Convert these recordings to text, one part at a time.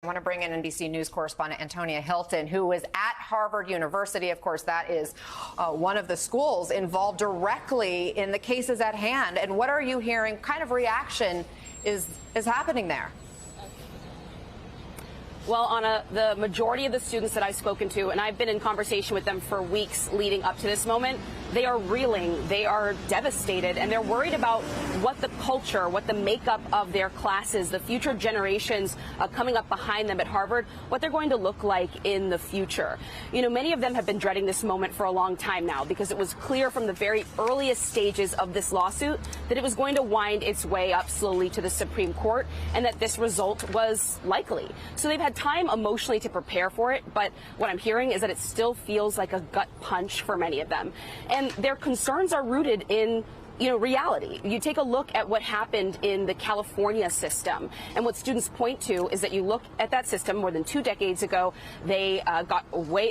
I want to bring in NBC News correspondent Antonia Hilton, who is at Harvard University. Of course, that is one of the schools involved directly in the cases at hand. And what are you hearing? What kind of reaction is happening there? Well, Anna, the majority of the students that I've spoken to, and I've been in conversation with them for weeks leading up to this moment, they are reeling, they are devastated, and they're worried about what the culture, what the makeup of their classes, the future generations coming up behind them at Harvard, what they're going to look like in the future. You know, many of them have been dreading this moment for a long time now because it was clear from the very earliest stages of this lawsuit that it was going to wind its way up slowly to the Supreme Court and that this result was likely. So they've had time emotionally to prepare for it, but what I'm hearing is that it still feels like a gut punch for many of them. And their concerns are rooted in reality. You take a look at what happened in the California system, and what students point to is that you look at that system more than 2 decades ago, they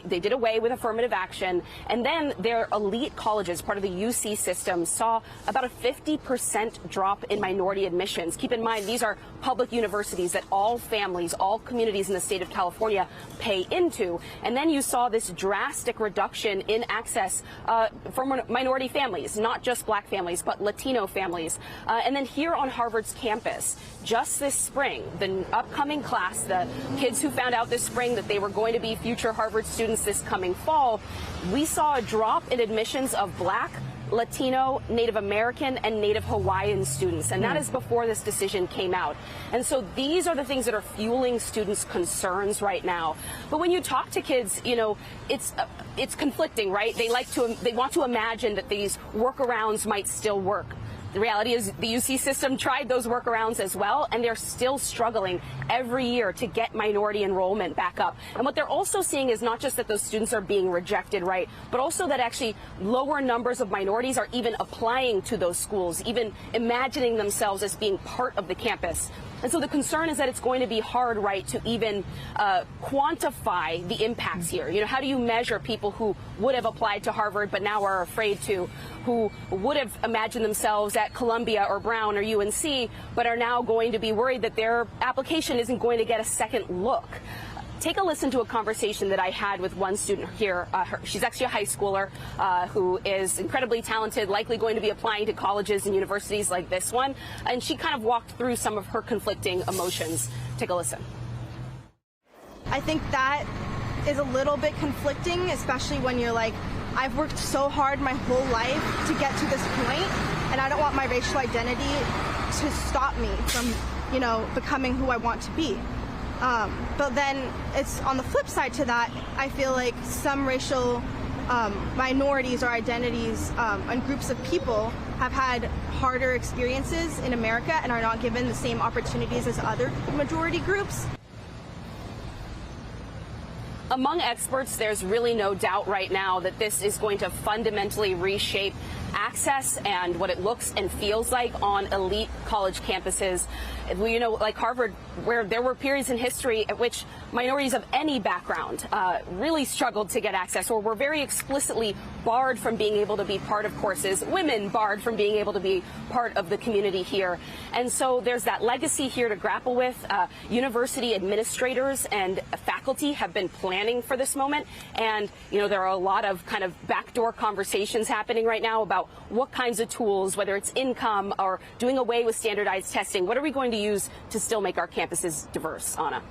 did away with affirmative action, and then their elite colleges, part of the UC system, saw about a 50% drop in minority admissions. Keep in mind, these are public universities that all families, all communities in the state of California pay into, and then you saw this drastic reduction in access for minority families, not just black families, but Latino families. And then here on Harvard's campus, just this spring, the upcoming class, the kids who found out this spring that they were going to be future Harvard students this coming fall, we saw a drop in admissions of black, Latino, Native American, and Native Hawaiian students, and that is before this decision came out. And so these are the things that are fueling students' concerns right now. But when you talk to kids, it's conflicting, right? They want to imagine that these workarounds might still work. The reality is the UC system tried those workarounds as well, and they're still struggling every year to get minority enrollment back up. And what they're also seeing is not just that those students are being rejected, right, but also that actually lower numbers of minorities are even applying to those schools, even imagining themselves as being part of the campus. And so the concern is that it's going to be hard, right, to even quantify the impacts here. You know, how do you measure people who would have applied to Harvard but now are afraid to, who would have imagined themselves at Columbia or Brown or UNC but are now going to be worried that their application isn't going to get a second look? Take a listen to a conversation that I had with one student here. She's actually a high schooler who is incredibly talented, likely going to be applying to colleges and universities like this one. And she kind of walked through some of her conflicting emotions. Take a listen. I think that is a little bit conflicting, especially when you're like, I've worked so hard my whole life to get to this point, and I don't want my racial identity to stop me from, becoming who I want to be. But then it's on the flip side to that, I feel like some racial minorities or identities and groups of people have had harder experiences in America and are not given the same opportunities as other majority groups. Among experts, there's really no doubt right now that this is going to fundamentally reshape access and what it looks and feels like on elite college campuses. Like Harvard, where there were periods in history at which minorities of any background really struggled to get access or were very explicitly barred from being able to be part of courses, women barred from being able to be part of the community here. And so there's that legacy here to grapple with. University administrators and faculty have been planning for this moment, and there are a lot of kind of backdoor conversations happening right now about what kinds of tools, whether it's income or doing away with standardized testing, what are we going to use to still make our campuses diverse, Anna?